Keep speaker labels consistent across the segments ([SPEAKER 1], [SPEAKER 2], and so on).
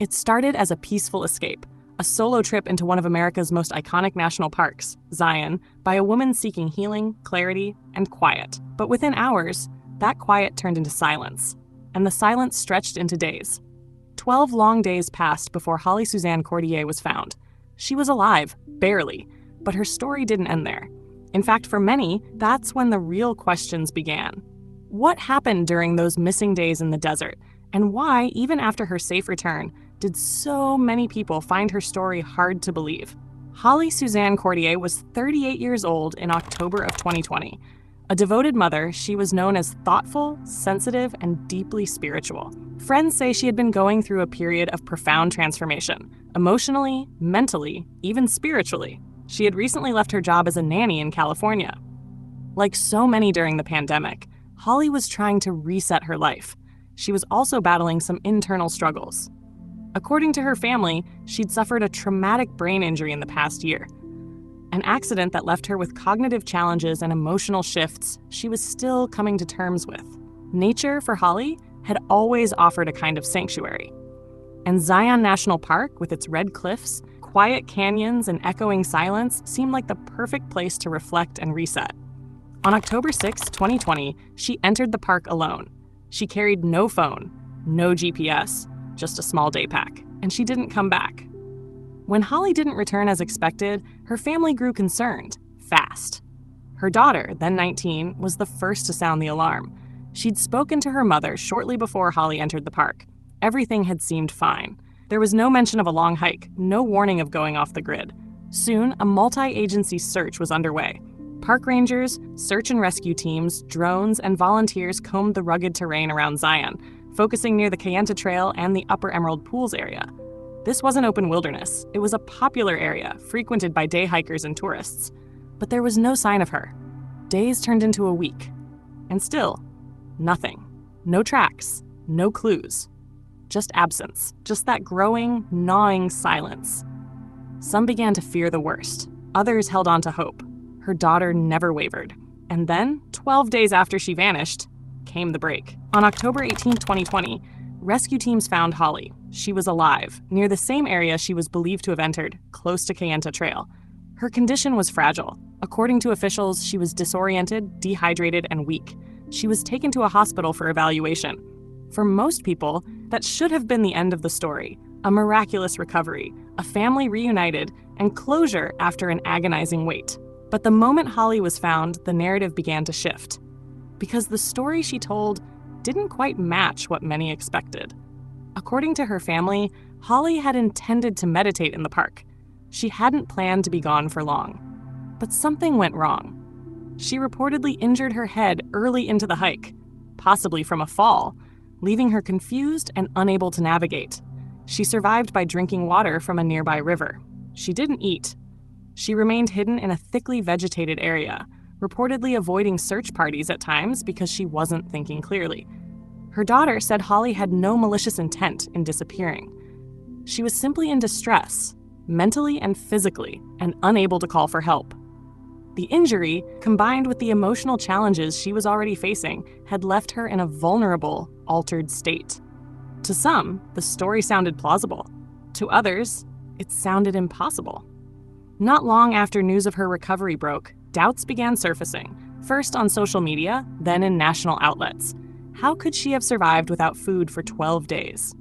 [SPEAKER 1] It started as a peaceful escape, a solo trip into one of America's most iconic national parks, Zion, by a woman seeking healing, clarity, and quiet. But within hours, that quiet turned into silence, and the silence stretched into days. 12 long days passed before Holly Suzanne Courtier was found. She was alive, barely, but her story didn't end there. In fact, for many, that's when the real questions began. What happened during those missing days in the desert? And why, even after her safe return, did so many people find her story hard to believe? Holly Suzanne Courtier was 38 years old in October of 2020. A devoted mother, she was known as thoughtful, sensitive, and deeply spiritual. Friends say she had been going through a period of profound transformation, emotionally, mentally, even spiritually. She had recently left her job as a nanny in California. Like so many during the pandemic, Holly was trying to reset her life. She was also battling some internal struggles. According to her family, she'd suffered a traumatic brain injury in the past year. An accident that left her with cognitive challenges and emotional shifts she was still coming to terms with. Nature, for Holly, had always offered a kind of sanctuary. And Zion National Park, with its red cliffs, quiet canyons, and echoing silence, seemed like the perfect place to reflect and reset. On October 6, 2020, she entered the park alone. She carried no phone, no GPS, just a small day pack, and she didn't come back. When Holly didn't return as expected, her family grew concerned, fast. Her daughter, then 19, was the first to sound the alarm. She'd spoken to her mother shortly before Holly entered the park. Everything had seemed fine. There was no mention of a long hike, no warning of going off the grid. Soon, a multi-agency search was underway. Park rangers, search and rescue teams, drones, and volunteers combed the rugged terrain around Zion, focusing near the Kayenta Trail and the Upper Emerald Pools area. This wasn't open wilderness. It was a popular area, frequented by day hikers and tourists. But there was no sign of her. Days turned into a week. And still, nothing. No tracks, no clues. Just absence, just that growing, gnawing silence. Some began to fear the worst. Others held on to hope. Her daughter never wavered. And then, 12 days after she vanished, came the break. On October 18, 2020, rescue teams found Holly. She was alive, near the same area she was believed to have entered, close to Kayenta Trail. Her condition was fragile. According to officials, she was disoriented, dehydrated, and weak. She was taken to a hospital for evaluation. For most people, that should have been the end of the story. A miraculous recovery, a family reunited, and closure after an agonizing wait. But the moment Holly was found, the narrative began to shift. Because the story she told didn't quite match what many expected. According to her family, Holly had intended to meditate in the park. She hadn't planned to be gone for long. But something went wrong. She reportedly injured her head early into the hike, possibly from a fall, leaving her confused and unable to navigate. She survived by drinking water from a nearby river. She didn't eat. She remained hidden in a thickly vegetated area, reportedly avoiding search parties at times because she wasn't thinking clearly. Her daughter said Holly had no malicious intent in disappearing. She was simply in distress, mentally and physically, and unable to call for help. The injury, combined with the emotional challenges she was already facing, had left her in a vulnerable, altered state. To some, the story sounded plausible. To others, it sounded impossible. Not long after news of her recovery broke, doubts began surfacing, first on social media, then in national outlets. How could she have survived without food for 12 days?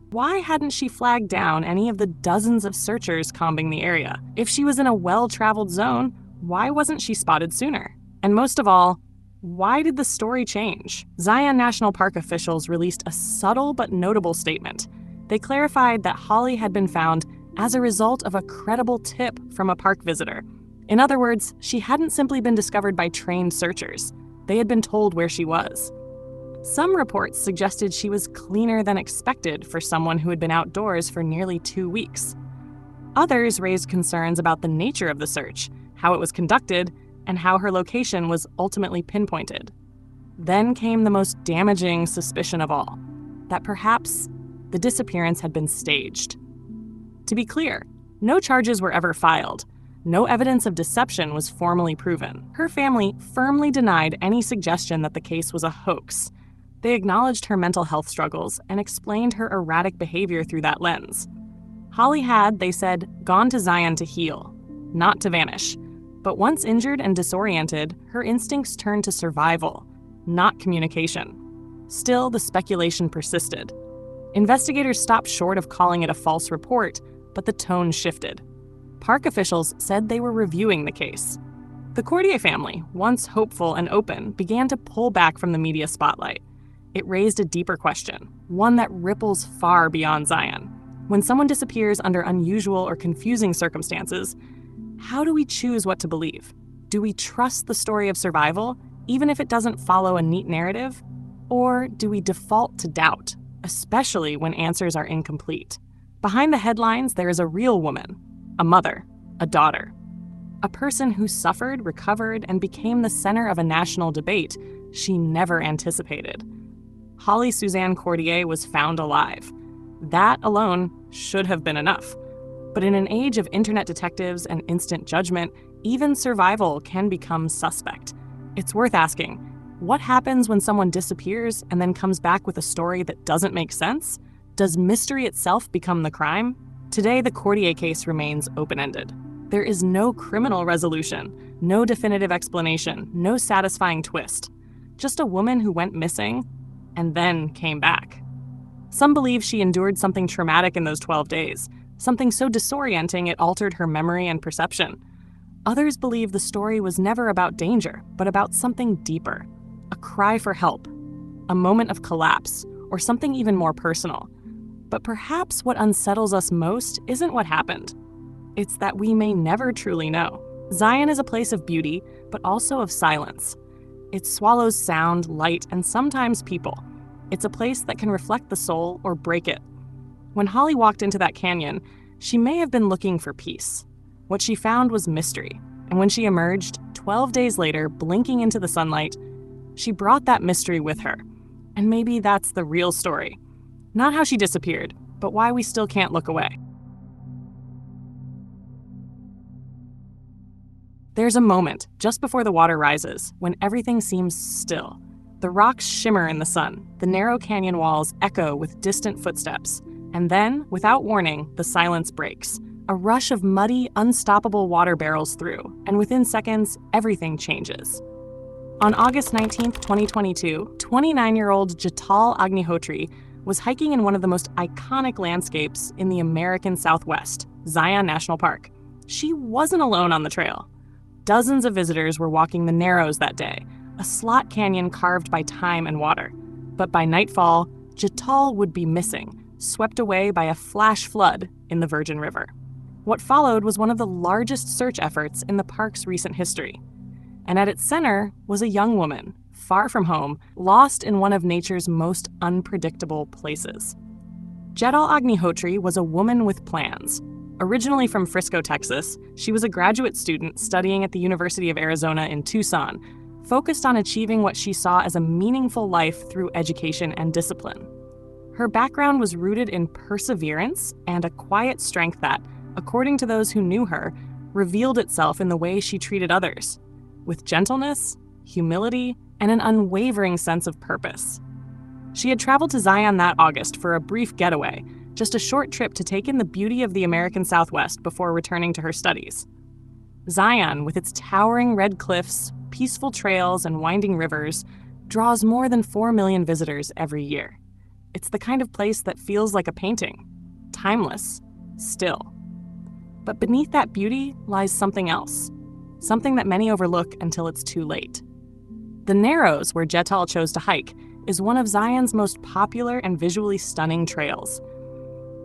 [SPEAKER 1] Why hadn't she flagged down any of the dozens of searchers combing the area? If she was in a well-traveled zone, why wasn't she spotted sooner? And most of all, why did the story change? Zion National Park officials released a subtle but notable statement. They clarified that Holly had been found as a result of a credible tip from a park visitor. In other words, she hadn't simply been discovered by trained searchers. They had been told where she was. Some reports suggested she was cleaner than expected for someone who had been outdoors for nearly 2 weeks. Others raised concerns about the nature of the search, how it was conducted, and how her location was ultimately pinpointed. Then came the most damaging suspicion of all, that perhaps the disappearance had been staged. To be clear, no charges were ever filed. No evidence of deception was formally proven. Her family firmly denied any suggestion that the case was a hoax. They acknowledged her mental health struggles and explained her erratic behavior through that lens. Holly had, they said, gone to Zion to heal, not to vanish. But once injured and disoriented, her instincts turned to survival, not communication. Still, the speculation persisted. Investigators stopped short of calling it a false report, but the tone shifted. Park officials said they were reviewing the case. The Courtier family, once hopeful and open, began to pull back from the media spotlight. It raised a deeper question, one that ripples far beyond Zion. When someone disappears under unusual or confusing circumstances, how do we choose what to believe? Do we trust the story of survival, even if it doesn't follow a neat narrative? Or do we default to doubt, especially when answers are incomplete? Behind the headlines, there is a real woman, a mother, a daughter. A person who suffered, recovered, and became the center of a national debate she never anticipated. Holly Suzanne Courtier was found alive. That alone should have been enough. But in an age of internet detectives and instant judgment, even survival can become suspect. It's worth asking, what happens when someone disappears and then comes back with a story that doesn't make sense? Does mystery itself become the crime? Today, the Courtier case remains open-ended. There is no criminal resolution, no definitive explanation, no satisfying twist. Just a woman who went missing and then came back. Some believe she endured something traumatic in those 12 days, something so disorienting it altered her memory and perception. Others believe the story was never about danger, but about something deeper. A cry for help, a moment of collapse, or something even more personal. But perhaps what unsettles us most isn't what happened. It's that we may never truly know. Zion is a place of beauty, but also of silence. It swallows sound, light, and sometimes people. It's a place that can reflect the soul or break it. When Holly walked into that canyon, she may have been looking for peace. What she found was mystery, and when she emerged, 12 days later, blinking into the sunlight, she brought that mystery with her. And maybe that's the real story. Not how she disappeared, but why we still can't look away. There's a moment, just before the water rises, when everything seems still. The rocks shimmer in the sun, the narrow canyon walls echo with distant footsteps, and then, without warning, the silence breaks. A rush of muddy, unstoppable water barrels through, and within seconds, everything changes. On August 19, 2022, 29-year-old Jetal Agnihotri was hiking in one of the most iconic landscapes in the American Southwest, Zion National Park. She wasn't alone on the trail. Dozens of visitors were walking the Narrows that day, a slot canyon carved by time and water. But by nightfall, Jetal would be missing, swept away by a flash flood in the Virgin River. What followed was one of the largest search efforts in the park's recent history. And at its center was a young woman, far from home, lost in one of nature's most unpredictable places. Jetal Agnihotri was a woman with plans. Originally from Frisco, Texas, she was a graduate student studying at the University of Arizona in Tucson, focused on achieving what she saw as a meaningful life through education and discipline. Her background was rooted in perseverance and a quiet strength that, according to those who knew her, revealed itself in the way she treated others, with gentleness, humility, and an unwavering sense of purpose. She had traveled to Zion that August for a brief getaway, just a short trip to take in the beauty of the American Southwest before returning to her studies. Zion, with its towering red cliffs, peaceful trails, and winding rivers, draws more than 4 million visitors every year. It's the kind of place that feels like a painting, timeless, still. But beneath that beauty lies something else, something that many overlook until it's too late. The Narrows, where Jetal chose to hike, is one of Zion's most popular and visually stunning trails.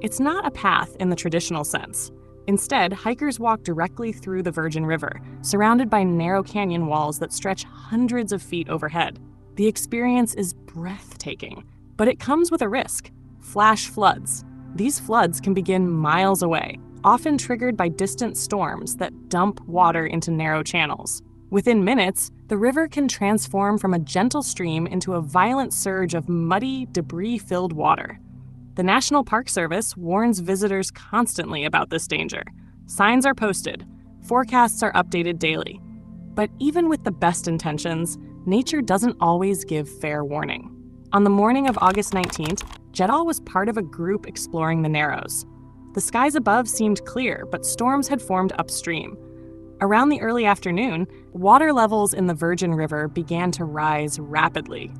[SPEAKER 1] It's not a path in the traditional sense. Instead, hikers walk directly through the Virgin River, surrounded by narrow canyon walls that stretch hundreds of feet overhead. The experience is breathtaking, but it comes with a risk: flash floods. These floods can begin miles away, often triggered by distant storms that dump water into narrow channels. Within minutes, the river can transform from a gentle stream into a violent surge of muddy, debris-filled water. The National Park Service warns visitors constantly about this danger. Signs are posted, forecasts are updated daily. But even with the best intentions, nature doesn't always give fair warning. On the morning of August 19th, Jetal was part of a group exploring the Narrows. The skies above seemed clear, but storms had formed upstream. Around the early afternoon, water levels in the Virgin River began to rise rapidly.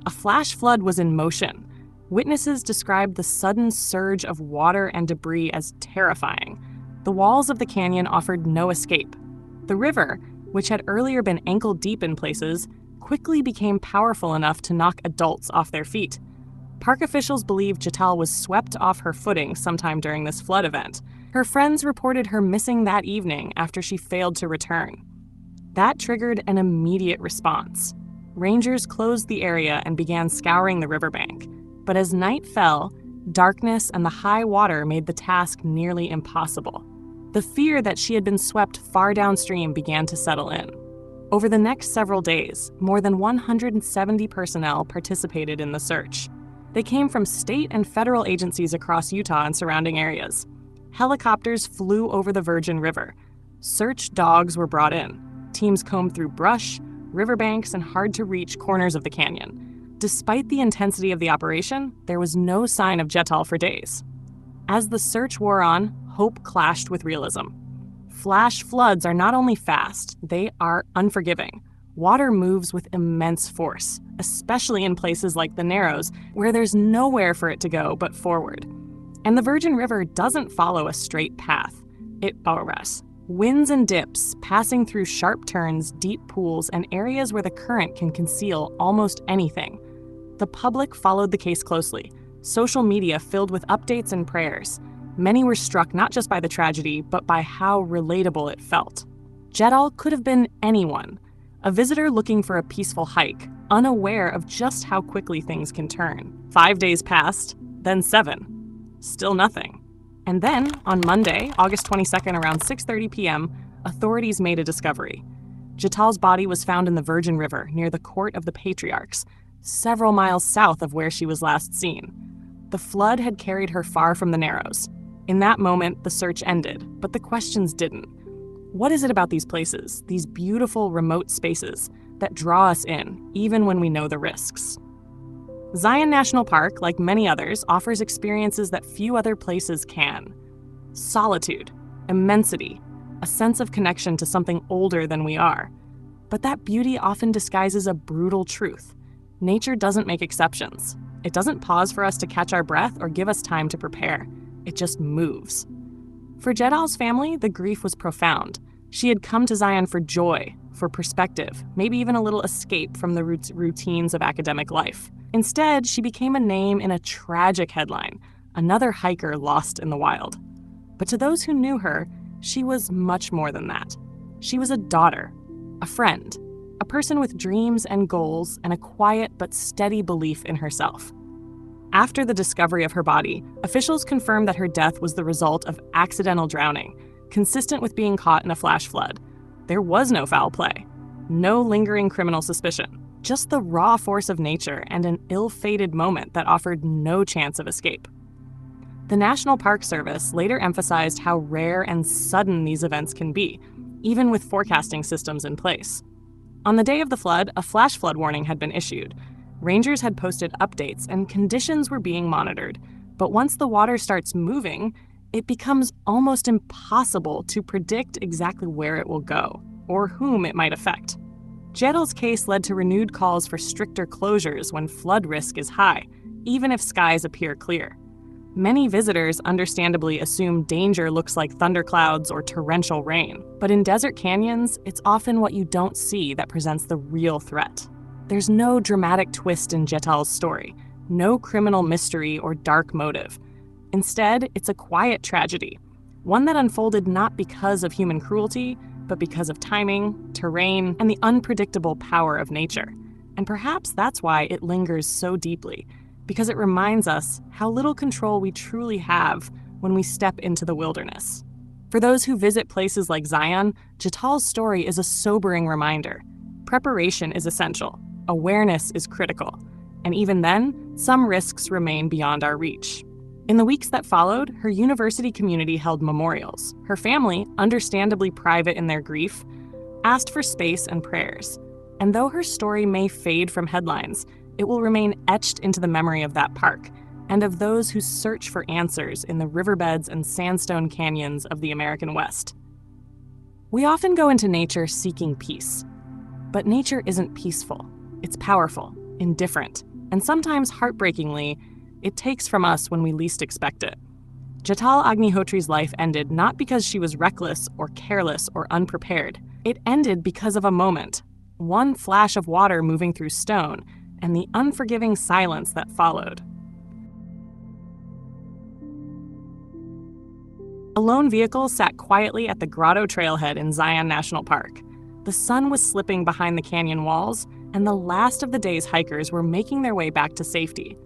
[SPEAKER 1] A flash flood was in motion. Witnesses described the sudden surge of water and debris as terrifying. The walls of the canyon offered no escape. The river, which had earlier been ankle-deep in places, quickly became powerful enough to knock adults off their feet. Park officials believe Jetal was swept off her footing sometime during this flood event. Her friends reported her missing that evening after she failed to return. That triggered an immediate response. Rangers closed the area and began scouring the riverbank. But as night fell, darkness and the high water made the task nearly impossible. The fear that she had been swept far downstream began to settle in. Over the next several days, more than 170 personnel participated in the search. They came from state and federal agencies across Utah and surrounding areas. Helicopters flew over the Virgin River. Search dogs were brought in. Teams combed through brush, riverbanks, and hard-to-reach corners of the canyon. Despite the intensity of the operation, there was no sign of Jetal for days. As the search wore on, hope clashed with realism. Flash floods are not only fast, they are unforgiving. Water moves with immense force, especially in places like the Narrows, where there's nowhere for it to go but forward. And the Virgin River doesn't follow a straight path. It borras. Winds and dips, passing through sharp turns, deep pools, and areas where the current can conceal almost anything. The public followed the case closely, social media filled with updates and prayers. Many were struck not just by the tragedy, but by how relatable it felt. Jetal could have been anyone, a visitor looking for a peaceful hike, unaware of just how quickly things can turn. 5 days passed, then 7. Still nothing. And then, on Monday, August 22nd, around 6:30 p.m., authorities made a discovery. Jetal's body was found in the Virgin River near the Court of the Patriarchs, several miles south of where she was last seen. The flood had carried her far from the Narrows. In that moment, the search ended, but the questions didn't. What is it about these places, these beautiful remote spaces, that draw us in, even when we know the risks? Zion National Park, like many others, offers experiences that few other places can. Solitude, immensity, a sense of connection to something older than we are. But that beauty often disguises a brutal truth. Nature doesn't make exceptions. It doesn't pause for us to catch our breath or give us time to prepare. It just moves. For Jetal's family, the grief was profound. She had come to Zion for joy, for perspective, maybe even a little escape from the routines of academic life. Instead, she became a name in a tragic headline, another hiker lost in the wild. But to those who knew her, she was much more than that. She was a daughter, a friend, a person with dreams and goals and a quiet but steady belief in herself. After the discovery of her body, officials confirmed that her death was the result of accidental drowning, consistent with being caught in a flash flood. There was no foul play, no lingering criminal suspicion, just the raw force of nature and an ill-fated moment that offered no chance of escape. The National Park Service later emphasized how rare and sudden these events can be, even with forecasting systems in place. On the day of the flood, a flash flood warning had been issued. Rangers had posted updates and conditions were being monitored, but once the water starts moving, it becomes almost impossible to predict exactly where it will go or whom it might affect. Jetal's case led to renewed calls for stricter closures when flood risk is high, even if skies appear clear. Many visitors understandably assume danger looks like thunderclouds or torrential rain, but in desert canyons, it's often what you don't see that presents the real threat. There's no dramatic twist in Jetal's story, no criminal mystery or dark motive. Instead, it's a quiet tragedy, one that unfolded not because of human cruelty, but because of timing, terrain, and the unpredictable power of nature. And perhaps that's why it lingers so deeply, because it reminds us how little control we truly have when we step into the wilderness. For those who visit places like Zion, Jetal's story is a sobering reminder. Preparation is essential, awareness is critical, and even then, some risks remain beyond our reach. In the weeks that followed, her university community held memorials. Her family, understandably private in their grief, asked for space and prayers. And though her story may fade from headlines, It will remain etched into the memory of that park and of those who search for answers in the riverbeds and sandstone canyons of the American West. We often go into nature seeking peace, but nature isn't peaceful. It's powerful, indifferent, and sometimes heartbreakingly, it takes from us when we least expect it. Jetal Agnihotri's life ended not because she was reckless or careless or unprepared. It ended because of a moment, one flash of water moving through stone, and the unforgiving silence that followed. A lone vehicle sat quietly at the Grotto trailhead in Zion National Park. The sun was slipping behind the canyon walls, and the last of the day's hikers were making their way back to safety.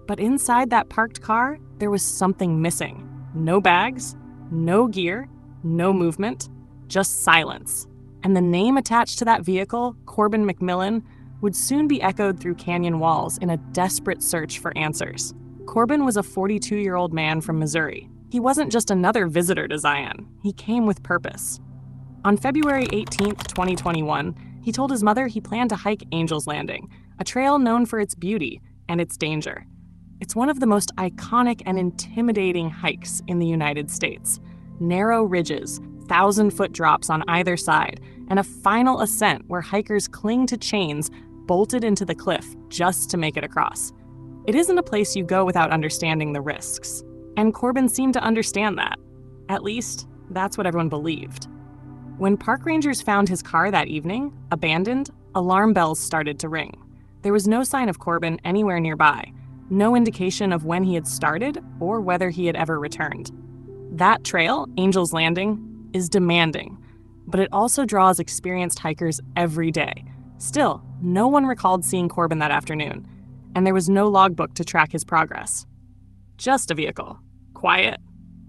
[SPEAKER 1] But inside that parked car, there was something missing. No bags, no gear, no movement, just silence. And the name attached to that vehicle, Corbin McMillen, would soon be echoed through canyon walls in a desperate search for answers. Corbin was a 42-year-old man from Missouri. He wasn't just another visitor to Zion. He came with purpose. On February 18, 2021, he told his mother he planned to hike Angel's Landing, a trail known for its beauty and its danger. It's one of the most iconic and intimidating hikes in the United States. Narrow ridges, 1,000-foot drops on either side, and a final ascent where hikers cling to chains bolted into the cliff just to make it across. It isn't a place you go without understanding the risks. And Corbin seemed to understand that. At least, that's what everyone believed. When park rangers found his car that evening, abandoned, alarm bells started to ring. There was no sign of Corbin anywhere nearby, no indication of when he had started or whether he had ever returned. That trail, Angel's Landing, is demanding, but it also draws experienced hikers every day. Still, no one recalled seeing Corbin that afternoon, and there was no logbook to track his progress. Just a vehicle. Quiet,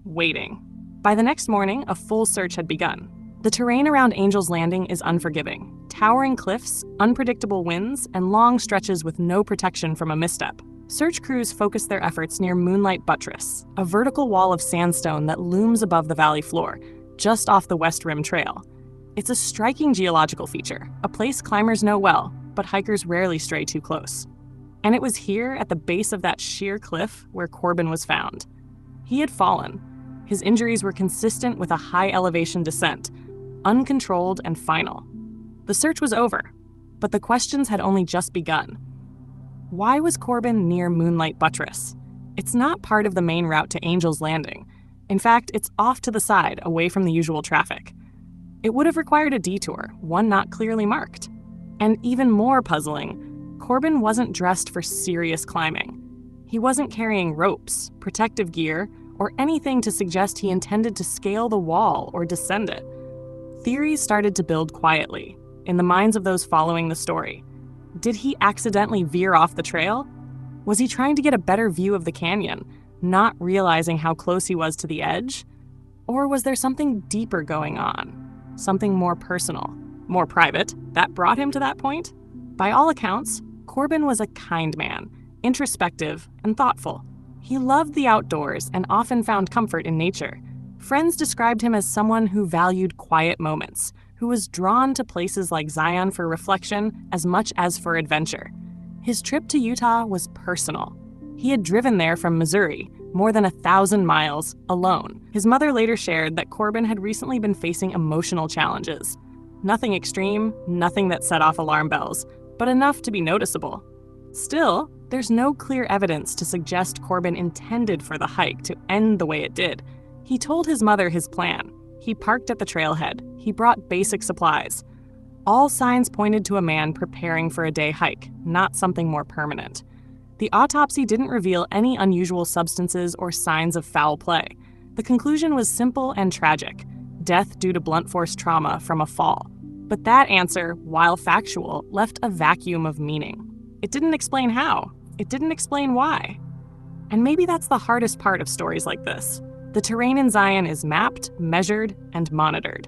[SPEAKER 1] waiting. By the next morning, a full search had begun. The terrain around Angel's Landing is unforgiving. Towering cliffs, unpredictable winds, and long stretches with no protection from a misstep. Search crews focus their efforts near Moonlight Buttress, a vertical wall of sandstone that looms above the valley floor, just off the West Rim Trail. It's a striking geological feature, a place climbers know well, but hikers rarely stray too close. And it was here, at the base of that sheer cliff, where Corbin was found. He had fallen. His injuries were consistent with a high-elevation descent, uncontrolled and final. The search was over, but the questions had only just begun. Why was Corbin near Moonlight Buttress? It's not part of the main route to Angel's Landing. In fact, it's off to the side, away from the usual traffic. It would have required a detour, one not clearly marked. And even more puzzling, Corbin wasn't dressed for serious climbing. He wasn't carrying ropes, protective gear, or anything to suggest he intended to scale the wall or descend it. Theories started to build quietly, in the minds of those following the story. Did he accidentally veer off the trail? Was he trying to get a better view of the canyon, not realizing how close he was to the edge? Or was there something deeper going on? Something more personal, more private, that brought him to that point? By all accounts, Corbin was a kind man, introspective and thoughtful. He loved the outdoors and often found comfort in nature. Friends described him as someone who valued quiet moments, who was drawn to places like Zion for reflection as much as for adventure. His trip to Utah was personal. He had driven there from Missouri, more than 1,000 miles, alone. His mother later shared that Corbin had recently been facing emotional challenges. Nothing extreme, nothing that set off alarm bells, but enough to be noticeable. Still, there's no clear evidence to suggest Corbin intended for the hike to end the way it did. He told his mother his plan. He parked at the trailhead. He brought basic supplies. All signs pointed to a man preparing for a day hike, not something more permanent. The autopsy didn't reveal any unusual substances or signs of foul play. The conclusion was simple and tragic: death due to blunt force trauma from a fall. But that answer, while factual, left a vacuum of meaning. It didn't explain how. It didn't explain why. And maybe that's the hardest part of stories like this. The terrain in Zion is mapped, measured, and monitored.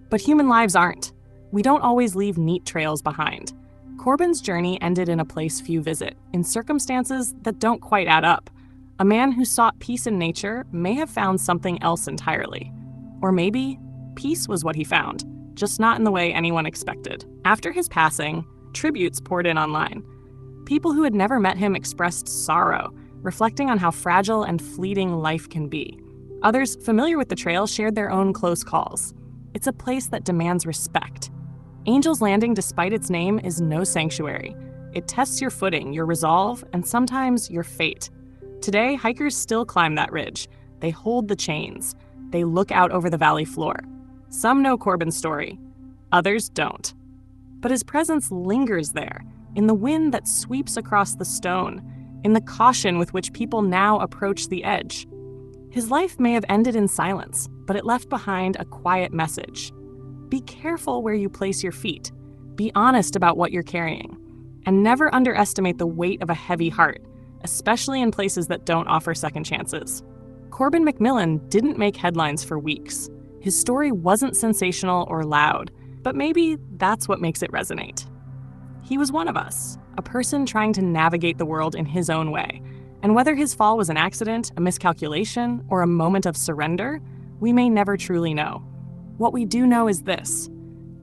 [SPEAKER 1] But human lives aren't. We don't always leave neat trails behind. Corbin's journey ended in a place few visit, in circumstances that don't quite add up. A man who sought peace in nature may have found something else entirely. Or maybe peace was what he found, just not in the way anyone expected. After his passing, tributes poured in online. People who had never met him expressed sorrow, reflecting on how fragile and fleeting life can be. Others familiar with the trail shared their own close calls. It's a place that demands respect. Angel's Landing, despite its name, is no sanctuary. It tests your footing, your resolve, and sometimes your fate. Today, hikers still climb that ridge. They hold the chains. They look out over the valley floor. Some know Corbin's story. Others don't. But his presence lingers there, in the wind that sweeps across the stone, in the caution with which people now approach the edge. His life may have ended in silence, but it left behind a quiet message. Be careful where you place your feet. Be honest about what you're carrying. And never underestimate the weight of a heavy heart, especially in places that don't offer second chances. Corbin McMillen didn't make headlines for weeks. His story wasn't sensational or loud, but maybe that's what makes it resonate. He was one of us, a person trying to navigate the world in his own way. And whether his fall was an accident, a miscalculation, or a moment of surrender, we may never truly know. What we do know is this: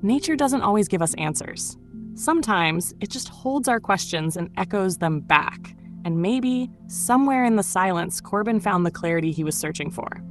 [SPEAKER 1] nature doesn't always give us answers. Sometimes it just holds our questions and echoes them back. And maybe, somewhere in the silence, Corbin found the clarity he was searching for.